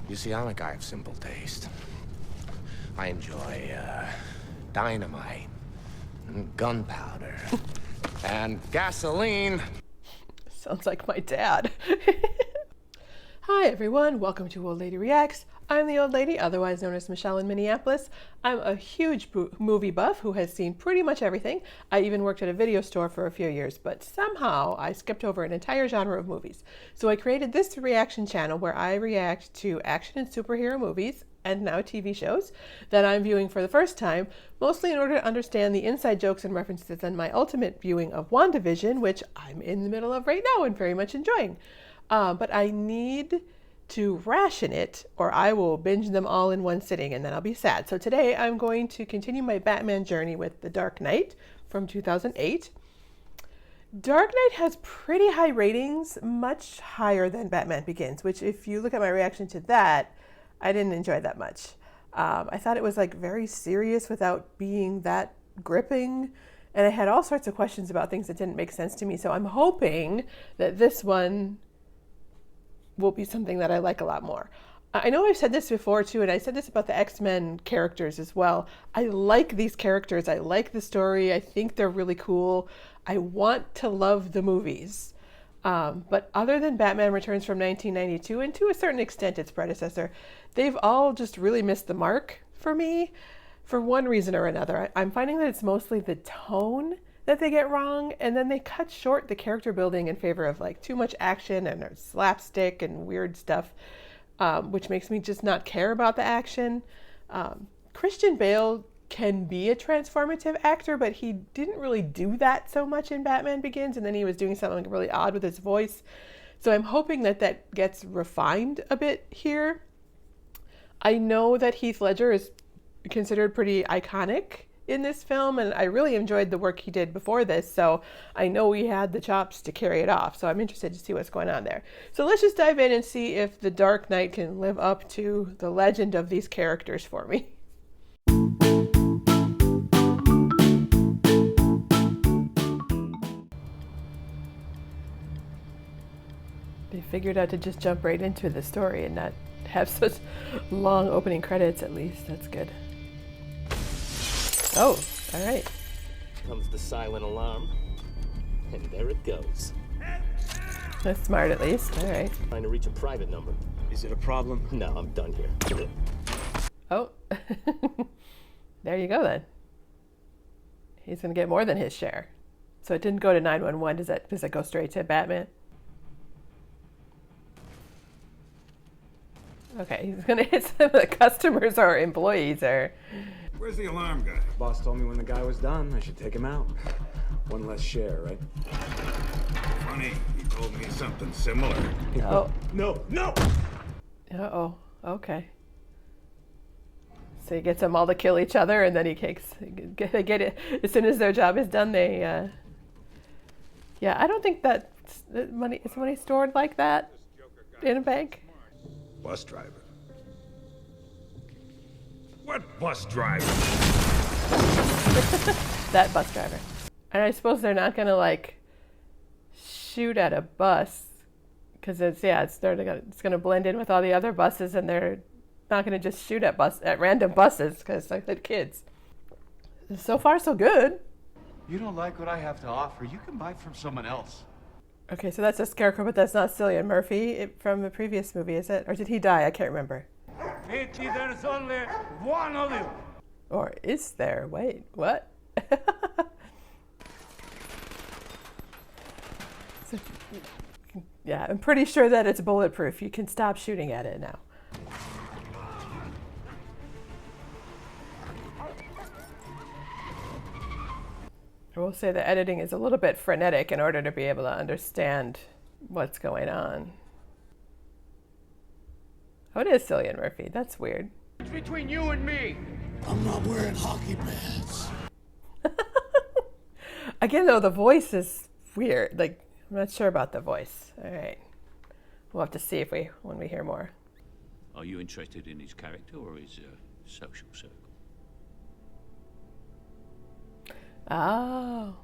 You see, I'm a guy of simple taste. I enjoy, dynamite, and gunpowder, and gasoline. Sounds like my dad. Hi everyone, welcome to Old Lady Reacts. I'm the old lady, otherwise known as Michelle in Minneapolis. I'm a huge movie buff who has seen pretty much everything. I even worked at a video store for a few years, but somehow I skipped over an entire genre of movies. So I created this reaction channel where I react to action and superhero movies, and now TV shows, that I'm viewing for the first time, mostly in order to understand the inside jokes and references in my ultimate viewing of WandaVision, which I'm in the middle of right now and very much enjoying. But I need to ration it or I will binge them all in one sitting and then I'll be sad. So today I'm going to continue my Batman journey with The Dark Knight from 2008. Dark Knight has pretty high ratings, much higher than Batman Begins, which if you look at my reaction to that, I didn't enjoy that much. I thought it was like very serious without being that gripping. And I had all sorts of questions about things that didn't make sense to me. So I'm hoping that this one will be something that I like a lot more. I know I've said this before too, and I said this about the X-Men characters as well. I like these characters. I like the story. I think they're really cool. I want to love the movies. But other than Batman Returns from 1992, and to a certain extent its predecessor, they've all just really missed the mark for me for one reason or another. I'm finding that it's mostly the tone that they get wrong, and then they cut short the character building in favor of like too much action and slapstick and weird stuff, which makes me just not care about the action. Christian Bale can be a transformative actor, but he didn't really do that so much in Batman Begins, and then he was doing something really odd with his voice. So I'm hoping that that gets refined a bit here. I know that Heath Ledger is considered pretty iconic in this film, and I really enjoyed the work he did before this, so I know he had the chops to carry it off, so I'm interested to see what's going on there. So let's just dive in and see if The Dark Knight can live up to the legend of these characters for me. They figured out to just jump right into the story and not have such long opening credits, at least. That's good. Oh, all right. Comes the silent alarm, and there it goes. That's smart, at least. All right. Trying to reach a private number. Is it a problem? No, I'm done here. Oh, there you go then. He's gonna get more than his share. So it didn't go to 911. Does it go straight to Batman? Okay, he's gonna hit some of the customers or employees or. Where's the alarm guy? Boss told me when the guy was done, I should take him out. One less share, right? Funny, he told me something similar. Oh. No, no! Uh-oh, okay. So he gets them all to kill each other, and then they get it, as soon as their job is done, they, yeah, I don't think that money is stored like that in a bank. Bus driver. What bus driver? That bus driver. And I suppose they're not gonna like shoot at a bus because it's gonna blend in with all the other buses, and they're not gonna just shoot at random buses because like the kids. So far, so good. You don't like what I have to offer, you can buy from someone else. Okay, so that's a Scarecrow, but that's not Cillian Murphy from the previous movie, is it? Or did he die? I can't remember. Pity there's only one of you. Or is there? Wait, what? So, yeah, I'm pretty sure that it's bulletproof. You can stop shooting at it now. I will say the editing is a little bit frenetic in order to be able to understand what's going on. Oh, it is Cillian Murphy. That's weird. It's between you and me. I'm not wearing hockey pads. Again, though, the voice is weird. Like, I'm not sure about the voice. All right. We'll have to see when we hear more. Are you interested in his character or his social circle? Oh,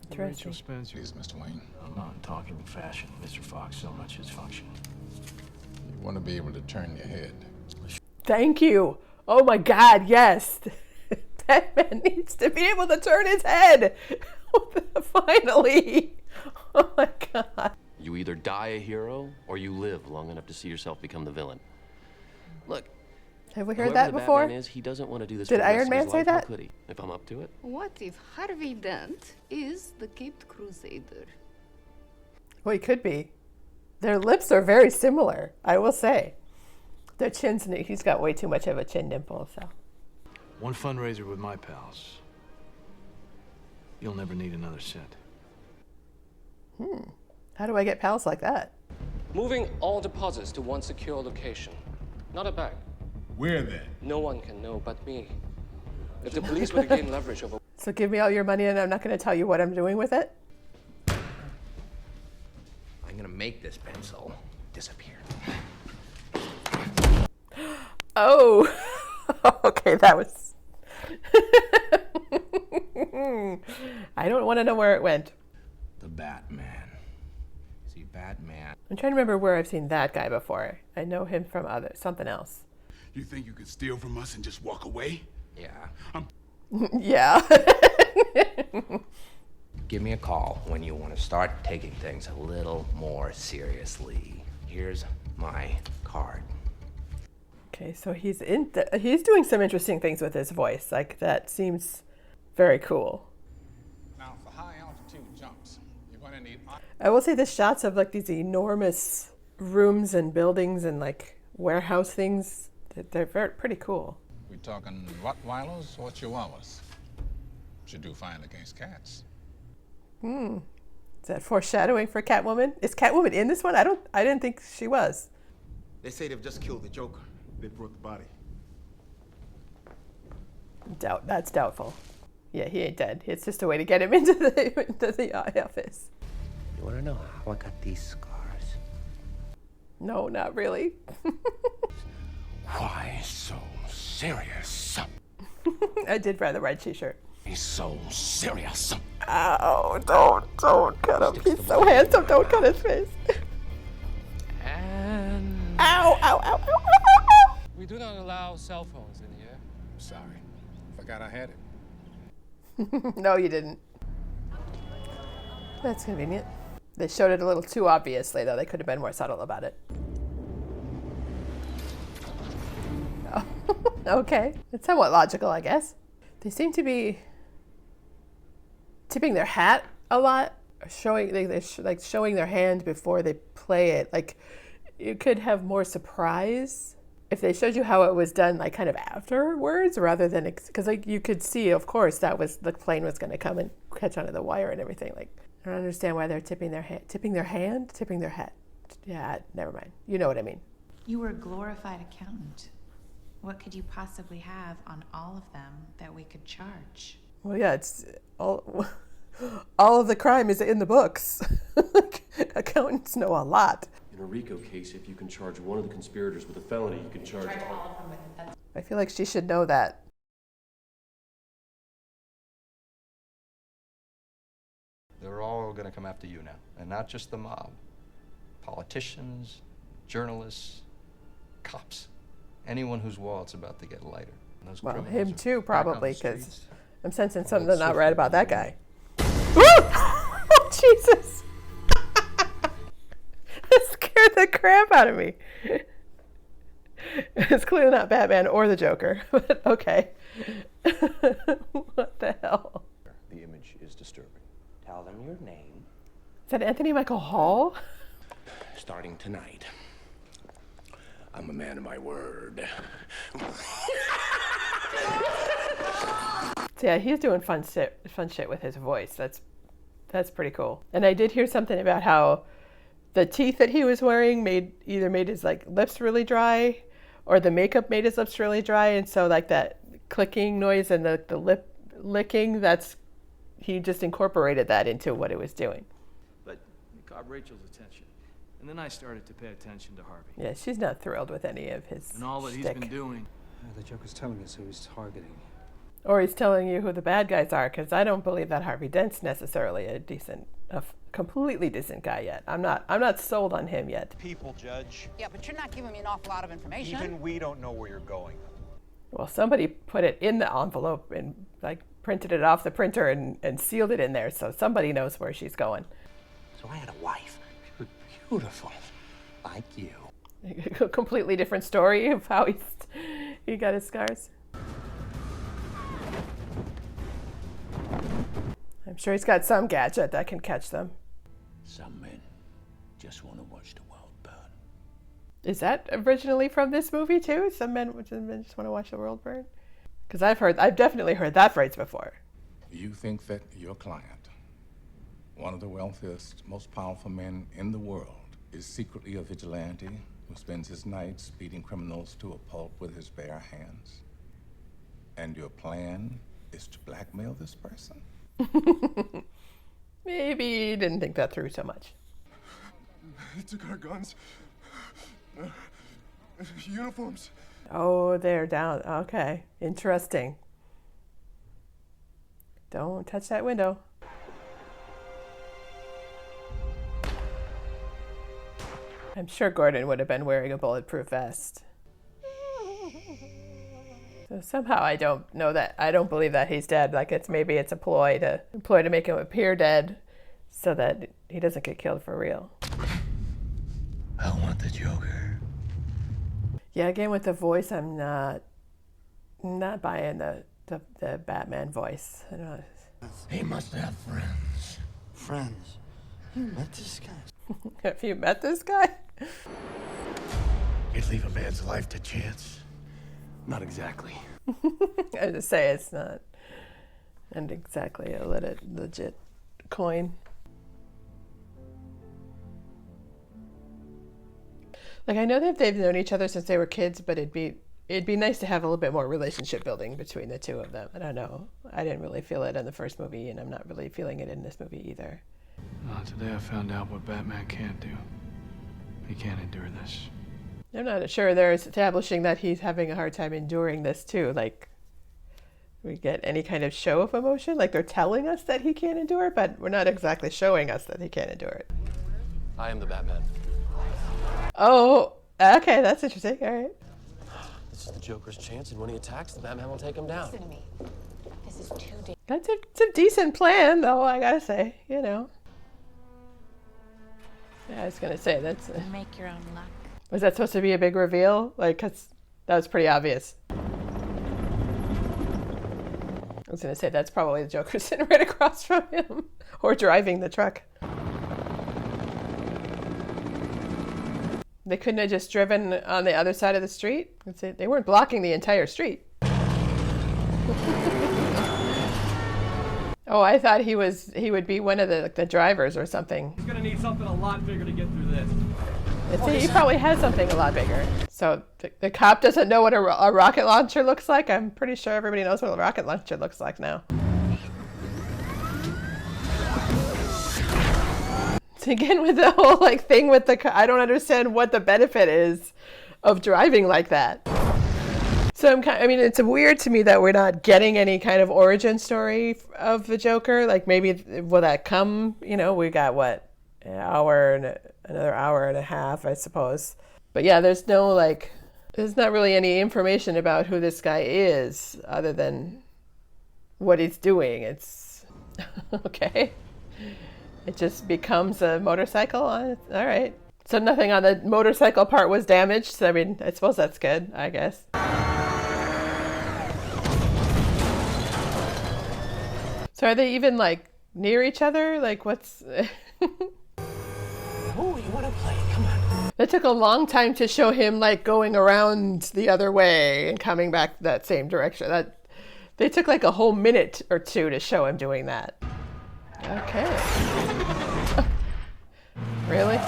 interesting. Rachel Spencer. Please, Mr. Wayne. I'm not talking fashion, Mr. Fox, so much as function. You want to be able to turn your head. Thank you. Oh my God, yes. Batman needs to be able to turn his head. Finally. Oh my God. You either die a hero or you live long enough to see yourself become the villain. Look, have we heard that the before? Batman is, he doesn't want to do this Did for the rest Iron of Man his say life. How that? could he, if I'm up to it? What if Harvey Dent is the Caped Crusader? Well, he could be. Their lips are very similar, I will say. Their chins, he's got way too much of a chin dimple, so. One fundraiser with my pals. You'll never need another cent. How do I get pals like that? Moving all deposits to one secure location. Not a bank. Where then? No one can know but me. If the police were to gain leverage over... So give me all your money and I'm not going to tell you what I'm doing with it? I'm gonna make this pencil disappear. Oh, okay, that was... I don't want to know where it went. The Batman. See, Batman. I'm trying to remember where I've seen that guy before. I know him from something else. You think you could steal from us and just walk away? Yeah. Yeah. Give me a call when you want to start taking things a little more seriously. Here's my card. Okay, so he's doing some interesting things with his voice. Like, that seems very cool. Now, for high altitude jumps, you're going to need... I will say the shots of like these enormous rooms and buildings and like warehouse things, they're pretty cool. We're talking Rottweilers or Chihuahuas? Should do fine against cats. Is that foreshadowing for Catwoman? Is Catwoman in this one? I didn't think she was. They say they've just killed the Joker. They brought the body. That's doubtful. Yeah, he ain't dead. It's just a way to get him into the office. You want to know how I got these scars? No, not really. Why so serious? I did wear the red t-shirt. He's so serious. Ow, don't cut him. He's so handsome, don't cut his face. And... Ow, ow, ow, ow, ow, ow. We do not allow cell phones in here. Sorry. Forgot I had it. No, you didn't. That's convenient. They showed it a little too obviously, though. They could have been more subtle about it. Oh. Okay. It's somewhat logical, I guess. They seem to be tipping their hat a lot, showing showing their hand before they play it. Like, you could have more surprise if they showed you how it was done, like kind of afterwards, rather than because like you could see, of course, that was the plane was going to come and catch onto the wire and everything. Like, I don't understand why they're tipping their hat. Yeah, never mind. You know what I mean. You were a glorified accountant. What could you possibly have on all of them that we could charge? Well, yeah, it's all of the crime is in the books. Accountants know a lot. In a RICO case, if you can charge one of the conspirators with a felony, you can charge all of them with it. I feel like she should know that. They're all going to come after you now, and not just the mob. Politicians, journalists, cops, anyone whose wallet's about to get lighter. And those Well, criminals him are too, back on probably, the because streets. I'm sensing All something that not stuff right that about that you guy. Oh, Jesus! That scared the crap out of me. It's clearly not Batman or the Joker, but okay. What the hell? The image is disturbing. Tell them your name. Is that Anthony Michael Hall? Starting tonight, I'm a man of my word. So yeah, he's doing fun shit with his voice. That's pretty cool. And I did hear something about how the teeth that he was wearing either made his like lips really dry, or the makeup made his lips really dry, and so like that clicking noise and the lip licking, he just incorporated that into what it was doing. But it caught Rachel's attention. And then I started to pay attention to Harvey. Yeah, she's not thrilled with any of his And all that he's shtick. been doing. The Joker's telling us who he's targeting. Or he's telling you who the bad guys are, because I don't believe that Harvey Dent's necessarily a decent a completely decent guy yet. I'm not sold on him yet. People, Judge. Yeah, but you're not giving me an awful lot of information. Even we don't know where you're going. Well, somebody put it in the envelope and like printed it off the printer and sealed it in there, so somebody knows where she's going. So I had a wife. She was beautiful. Like you. A completely different story of how he got his scars. I'm sure he's got some gadget that can catch them. Some men just want to watch the world burn. Is that originally from this movie too? Some men just want to watch the world burn? Because I've definitely heard that phrase before. You think that your client, one of the wealthiest, most powerful men in the world, is secretly a vigilante who spends his nights beating criminals to a pulp with his bare hands? And your plan is to blackmail this person? Maybe he didn't think that through so much. They took our guns, uniforms. Oh, they're down. Okay, interesting. Don't touch that window. I'm sure Gordon would have been wearing a bulletproof vest. So somehow I don't believe that he's dead. Like maybe it's a ploy to make him appear dead so that he doesn't get killed for real. I want the Joker. Yeah, again with the voice, I'm not buying the Batman voice. I don't know. He must have friends. Friends. You met this guy? Have you met this guy? You'd leave a man's life to chance? Not exactly. I was just say it's not exactly a legit coin. Like I know that they've known each other since they were kids, but it'd be nice to have a little bit more relationship building between the two of them. I don't know. I didn't really feel it in the first movie, and I'm not really feeling it in this movie either. Today I found out what Batman can't do. He can't endure this. I'm not sure they're establishing that he's having a hard time enduring this too. Like, we get any kind of show of emotion? Like they're telling us that he can't endure it, but we're not exactly showing us that he can't endure it. I am the Batman. Oh, okay, that's interesting. All right. This is the Joker's chance, and when he attacks, the Batman will take him down. Listen to me. This is too dangerous. That's it's a decent plan, though, I gotta say, you know. Yeah, I was gonna say, that's... Make your own luck. Was that supposed to be a big reveal? Like, 'cause that was pretty obvious. I was gonna say, that's probably the Joker sitting right across from him. Or driving the truck. They couldn't have just driven on the other side of the street? They weren't blocking the entire street. Oh, I thought he would be one of the drivers or something. He's gonna need something a lot bigger to get through this. He probably has something a lot bigger. So the cop doesn't know what a rocket launcher looks like? I'm pretty sure everybody knows what a rocket launcher looks like now. Again with the whole thing with I don't understand what the benefit is of driving like that. So it's weird to me that we're not getting any kind of origin story of the Joker. Like maybe will that come? You know, we got what, another hour and a half, I suppose. But yeah, there's not really any information about who this guy is other than what he's doing. It's okay. It just becomes a motorcycle on it. All right. So nothing on the motorcycle part was damaged. So, I suppose that's good, I guess. So are they even near each other? What's... Oh, you want to play? Come on. It took a long time to show him going around the other way and coming back that same direction. They took a whole minute or two to show him doing that. Okay. Really?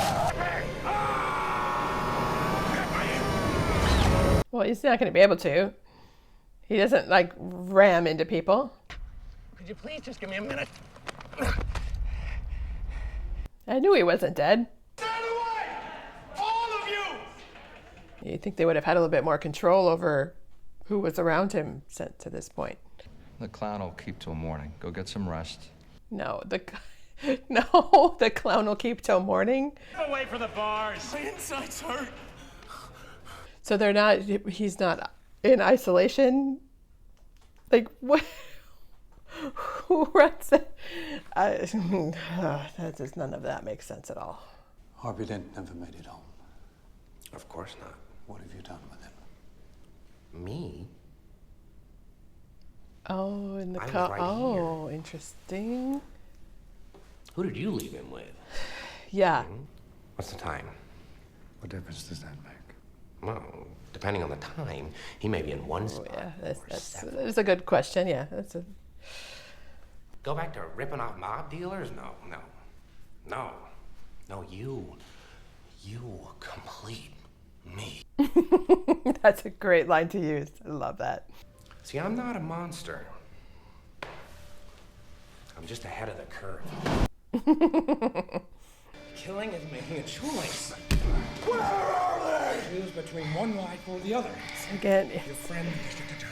Well, he's not going to be able to. He doesn't ram into people. Could you please just give me a minute? I knew he wasn't dead. Stand away! All of you! You'd think they would have had a little bit more control over who was around him to this point. The clown will keep till morning. Go get some rest. No, No, the clown will keep till morning. Away from the bars. My insides hurt. So they're not, he's not in isolation? Like, what? Who runs it? That does, none of that makes sense at all. Harvey Dent never made it home. Of course not. What have you done with him? Me? Oh, in the I was car. right Oh, interesting. Who did you leave him with? Yeah. What's the time? What difference does that make? Well, depending on the time, he may be in one spot. Yeah, or that's seven. a good question. Yeah, that's a. Go back to ripping off mob dealers? No, you complete me. That's a great line to use. I love that. See, I'm not a monster. I'm just ahead of the curve. Killing is making a choice. Where are they? Choose between one life or the other. Again, your friend, district attorney.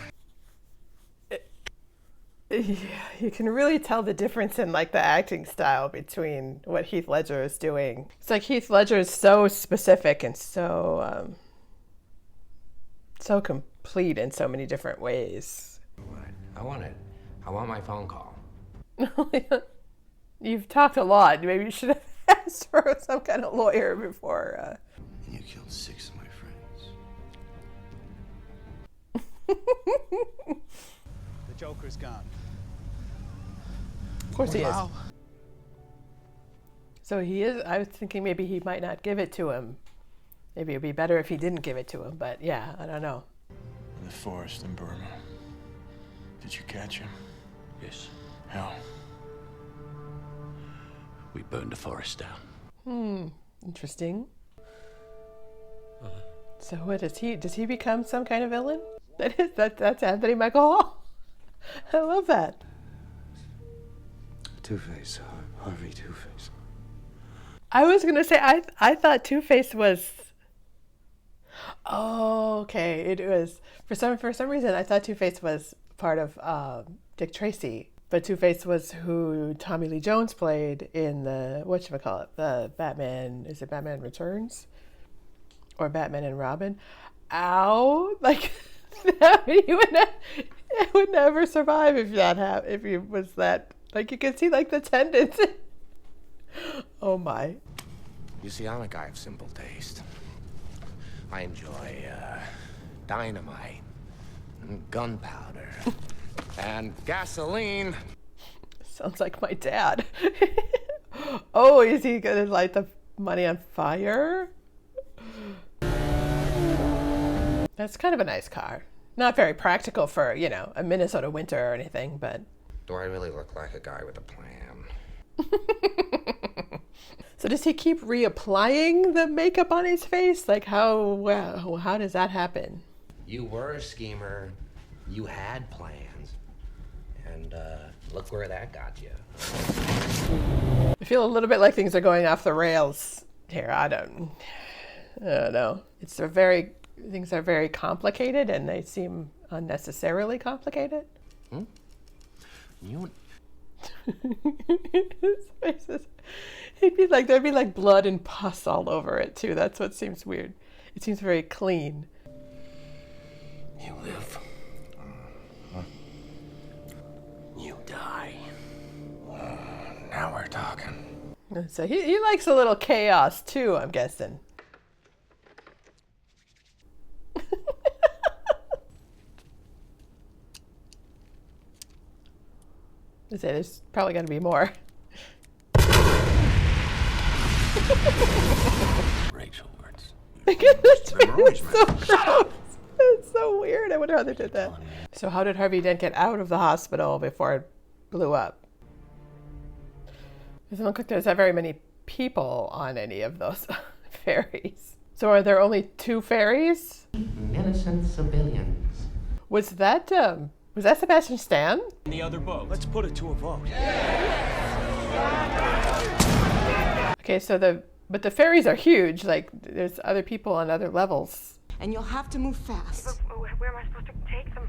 You can really tell the difference in like the acting style between what Heath Ledger is doing. It's like Heath Ledger is so specific and so so complete in so many different ways. I want my phone call. You've talked a lot. Maybe you should have asked for some kind of lawyer before. And you killed 6 of my friends. The Joker's gone. Of course he is. Wow. So he is. I was thinking maybe he might not give it to him. Maybe it'd be better if he didn't give it to him. But yeah, I don't know. In the forest in Burma. Did you catch him? Yes. How? We burned the forest down. Interesting. So what does he become some kind of villain? That's Anthony Michael Hall. I love that. Two-Face, Harvey Two-Face. I was gonna say I thought Two-Face was. Oh, okay. It was for some reason I thought Two-Face was part of Dick Tracy, but Two-Face was who Tommy Lee Jones played in the whatchamacallit, the Batman. Is it Batman Returns, or Batman and Robin? Ow! Like he would never survive if that happened. If he was that. Like, you can see, like, the tendons. Oh, my. You see, I'm a guy of simple taste. I enjoy dynamite, and gunpowder, and gasoline. Sounds like my dad. Oh, is he going to light the money on fire? That's kind of a nice car. Not very practical for, a Minnesota winter or anything, but... Do I really look like a guy with a plan? So does he keep reapplying the makeup on his face? Like how does that happen? You were a schemer. You had plans. And look where that got you. I feel a little bit like things are going off the rails here. I don't know. Things are very complicated and they seem unnecessarily complicated. His face is, there'd be like blood and pus all over it too. That's what seems weird. It seems very clean. You live. You die. Now we're talking. So he likes a little chaos too, I'm guessing. There's probably going to be more. Rachel words. It's so gross. It's so weird. I wonder how they did that. So how did Harvey Dent get out of the hospital before it blew up? It doesn't look like there's not very many people on any of those ferries. So are there only 2 ferries? Innocent civilians. Was that Sebastian Stan? The other boat. Let's put it to a vote. Okay, so the ferries are huge. Like there's other people on other levels. And you'll have to move fast. But where am I supposed to take them?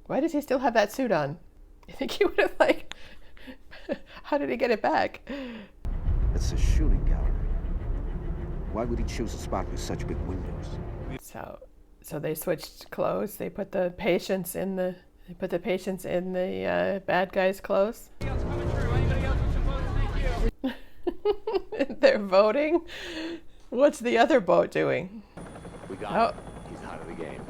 Why does he still have that suit on? You think he would have How did he get it back? It's a shooting gallery. Why would he choose a spot with such big windows? So they switched clothes. They put the patients in the bad guy's clothes. They're voting. What's the other boat doing? We got him. He's out of the game.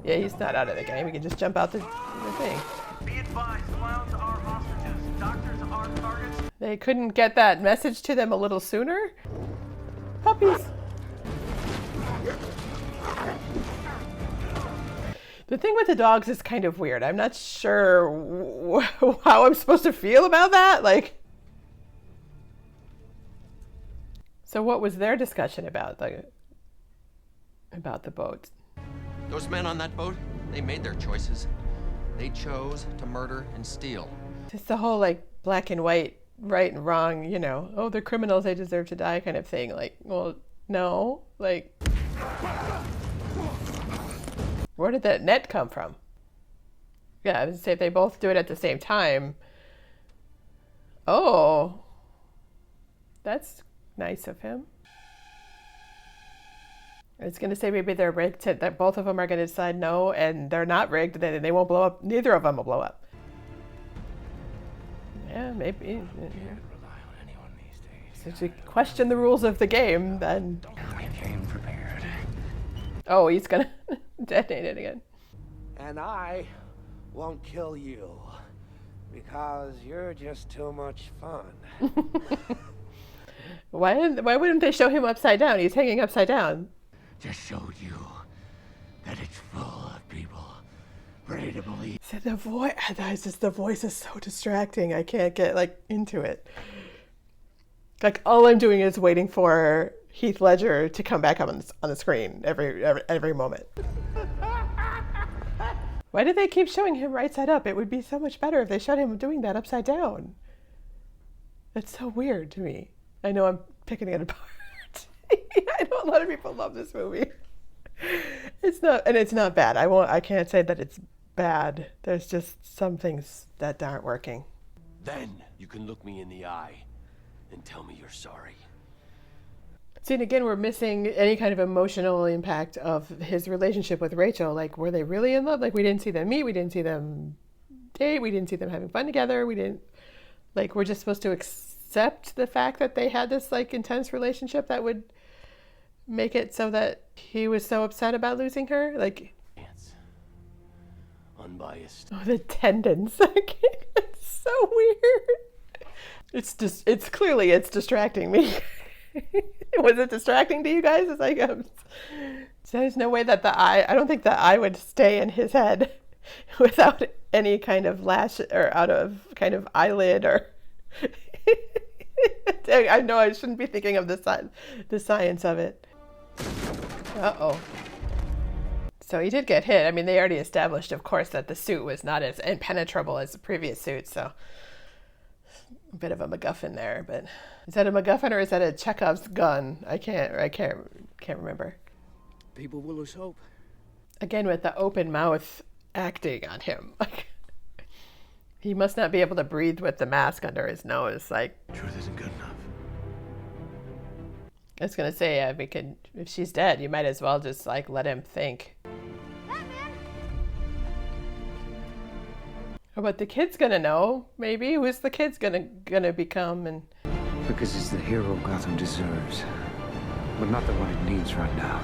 Yeah, he's not out of the game. He can just jump out the thing. Be advised, clowns are hostages. Doctors are targets. They couldn't get that message to them a little sooner? Puppies. The thing with the dogs is kind of weird. I'm not sure how I'm supposed to feel about that. Like, so what was their discussion about the boat? Those men on that boat, they made their choices. They chose to murder and steal. Just the whole like black and white, right and wrong, you know, oh, they're criminals, they deserve to die kind of thing. Like, well, no, like, where did that net come from? Yeah, I would say if they both do it at the same time. Oh, that's nice of him. I was going to say maybe they're rigged, that both of them are going to decide no, and they're not rigged, then they won't blow up. Neither of them will blow up. Yeah, maybe. Can't rely on anyone these days. So to question the rules of the game, then. I came prepared. Oh, he's going to detonate it again. And I won't kill you because you're just too much fun. Why wouldn't they show him upside down? He's hanging upside down. Just showed you that it's full of people ready to believe. So the voice is so distracting. I can't get like into it. Like all I'm doing is waiting for Heath Ledger to come back up on the screen every moment. Why did they keep showing him right side up? It would be so much better if they showed him doing that upside down. That's so weird to me. I know I'm picking it apart. I know a lot of people love this movie. It's not bad. I can't say that it's bad. There's just some things that aren't working. Then you can look me in the eye and tell me you're sorry. See, and again, we're missing any kind of emotional impact of his relationship with Rachel. Like, were they really in love? Like, we didn't see them meet. We didn't see them date. We didn't see them having fun together. We're just supposed to accept the fact that they had this like intense relationship that would make it so that he was so upset about losing her. Like, unbiased. Oh, the tendons. It's so weird. It's distracting me. Was it distracting to you guys? It's like, there's no way that I don't think the eye would stay in his head without any kind of lash or out of kind of eyelid or. I know I shouldn't be thinking of the science of it. Uh-oh. So he did get hit. I mean, they already established, of course, that the suit was not as impenetrable as the previous suit, so a bit of a MacGuffin there. But is that a MacGuffin or is that a Chekhov's gun? I can't remember. People will lose hope. Again, with the open mouth acting on him, like he must not be able to breathe with the mask under his nose. Like, Truth isn't good enough. I was gonna say, if she's dead, you might as well just like let him think. But the kid's gonna know, maybe. Who's the kid's gonna become? And Because he's the hero Gotham deserves, but not the one it needs right now.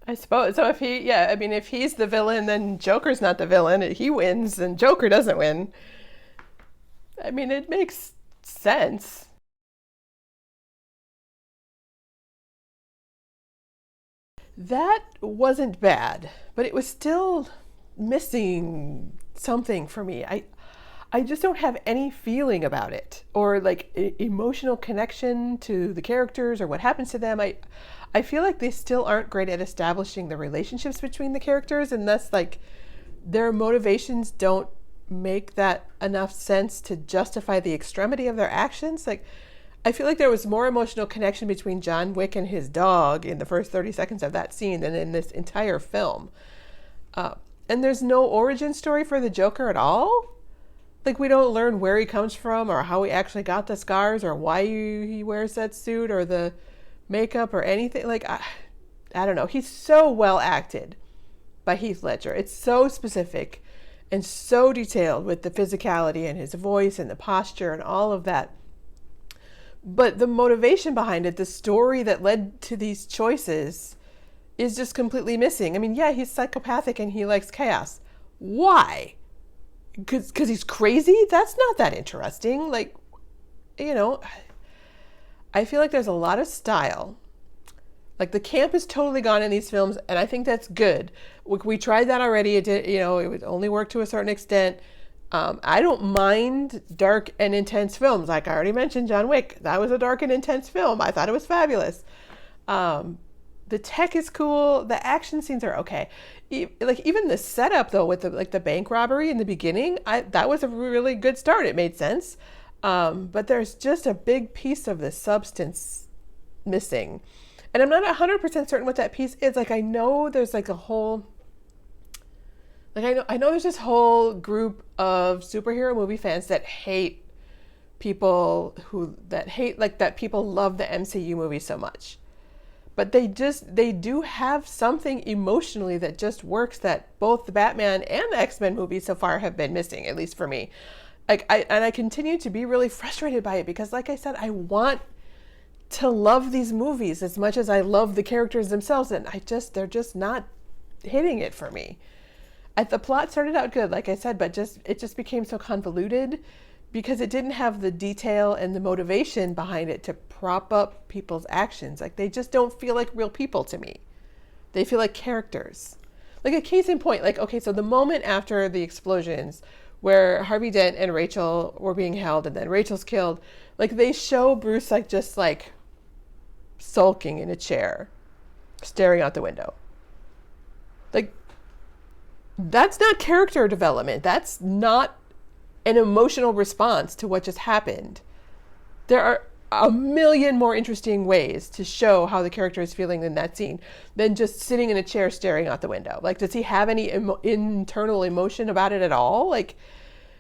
I suppose so. If he's the villain, then Joker's not the villain. He wins, and Joker doesn't win. I mean, it makes sense. That wasn't bad, but it was still missing something for me. I just don't have any feeling about it or like emotional connection to the characters or what happens to them. I feel like they still aren't great at establishing the relationships between the characters, and thus like their motivations don't make that enough sense to justify the extremity of their actions. Like, I feel like there was more emotional connection between John Wick and his dog in the first 30 seconds of that scene than in this entire film. And there's no origin story for the Joker at all. Like, we don't learn where he comes from or how he actually got the scars or why he wears that suit or the makeup or anything. Like, I don't know. He's so well acted by Heath Ledger. It's so specific and so detailed with the physicality and his voice and the posture and all of that. But the motivation behind it, the story that led to these choices, is just completely missing. I mean, yeah, he's psychopathic and he likes chaos. Why? Because he's crazy? That's not that interesting. Like, you know, I feel like there's a lot of style. Like, the camp is totally gone in these films, and I think that's good. We tried that already. It did, you know, it would only work to a certain extent. I don't mind dark and intense films. Like I already mentioned, John Wick. That was a dark and intense film. I thought it was fabulous. The tech is cool. The action scenes are okay. Like, even the setup though, with the bank robbery in the beginning, that was a really good start. It made sense. But there's just a big piece of the substance missing. And I'm not 100% certain what that piece is. Like, I know there's like a whole, like, I know there's this whole group of superhero movie fans that hate people that people love the MCU movies so much. But they do have something emotionally that just works that both the Batman and the X-Men movies so far have been missing, at least for me. Like, I continue to be really frustrated by it because, like I said, I want to love these movies as much as I love the characters themselves, and they're just not hitting it for me. The plot started out good, like I said, but it just became so convoluted because it didn't have the detail and the motivation behind it to prop up people's actions. Like, they just don't feel like real people to me. They feel like characters. Like, a case in point, like, okay, so the moment after the explosions where Harvey Dent and Rachel were being held and then Rachel's killed, like, they show Bruce like just like sulking in a chair, staring out the window. Like, that's not character development. That's not an emotional response to what just happened. There are a million more interesting ways to show how the character is feeling in that scene than just sitting in a chair staring out the window. Like, does he have any internal emotion about it at all? Like,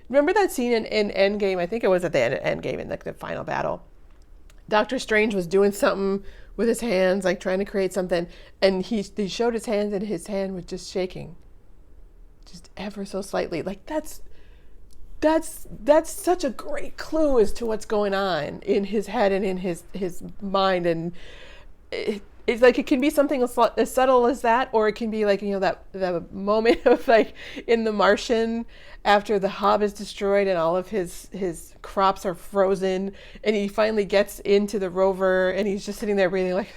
remember that scene in Endgame? I think it was at the end of Endgame in like the final battle. Doctor Strange was doing something with his hands, like trying to create something, and he showed his hands and his hand was just shaking. Just ever so slightly. Like, that's such a great clue as to what's going on in his head and in his mind. And it's like, it can be something as subtle as that, or it can be like, you know, that the moment of like in The Martian after the hub is destroyed and all of his crops are frozen and he finally gets into the rover and he's just sitting there breathing like,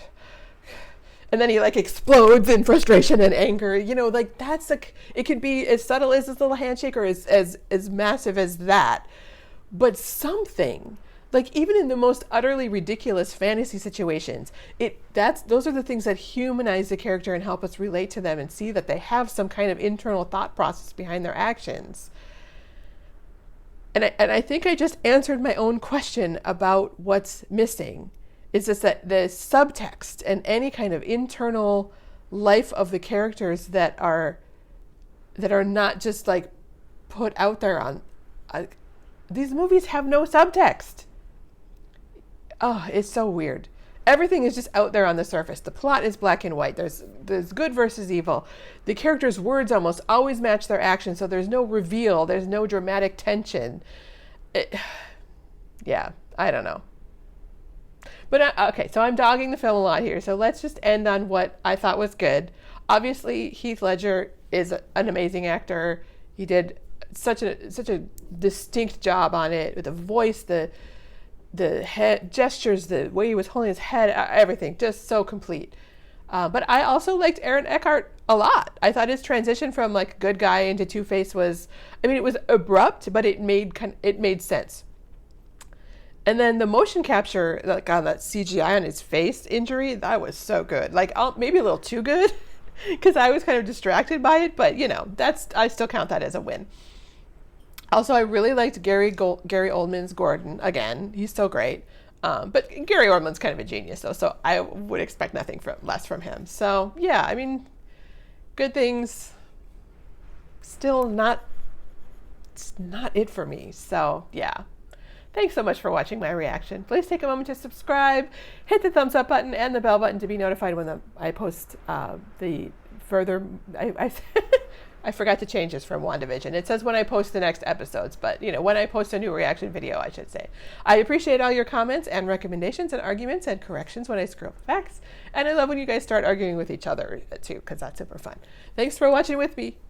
and then he like explodes in frustration and anger, you know, like that's like, it could be as subtle as this little handshake or as massive as that. But something, like even in the most utterly ridiculous fantasy situations, those are the things that humanize the character and help us relate to them and see that they have some kind of internal thought process behind their actions. And I think I just answered my own question about what's missing. It's just that the subtext and any kind of internal life of the characters that are not just like put out there on these movies have no subtext. Oh, it's so weird. Everything is just out there on the surface. The plot is black and white. There's good versus evil. The characters' words almost always match their actions, so there's no reveal. There's no dramatic tension. Yeah, I don't know. But okay, so I'm dogging the film a lot here. So let's just end on what I thought was good. Obviously, Heath Ledger is an amazing actor. He did such a distinct job on it with the voice, the head gestures, the way he was holding his head, everything, just so complete. But I also liked Aaron Eckhart a lot. I thought his transition from like good guy into Two-Face was, I mean, it was abrupt, but it made sense. And then the motion capture, like on that CGI on his face injury, that was so good. Like maybe a little too good because I was kind of distracted by it, but you know, I still count that as a win. Also, I really liked Gary Oldman's Gordon. Again, he's so great. But Gary Oldman's kind of a genius, though, so I would expect nothing less from him. So, yeah, I mean, good things. Still not just not it for me. So yeah. Thanks so much for watching my reaction. Please take a moment to subscribe, hit the thumbs up button and the bell button to be notified when I post the further. I forgot to change this from WandaVision. It says when I post the next episodes, but you know, when I post a new reaction video, I should say. I appreciate all your comments and recommendations and arguments and corrections when I screw up facts. And I love when you guys start arguing with each other too, because that's super fun. Thanks for watching with me.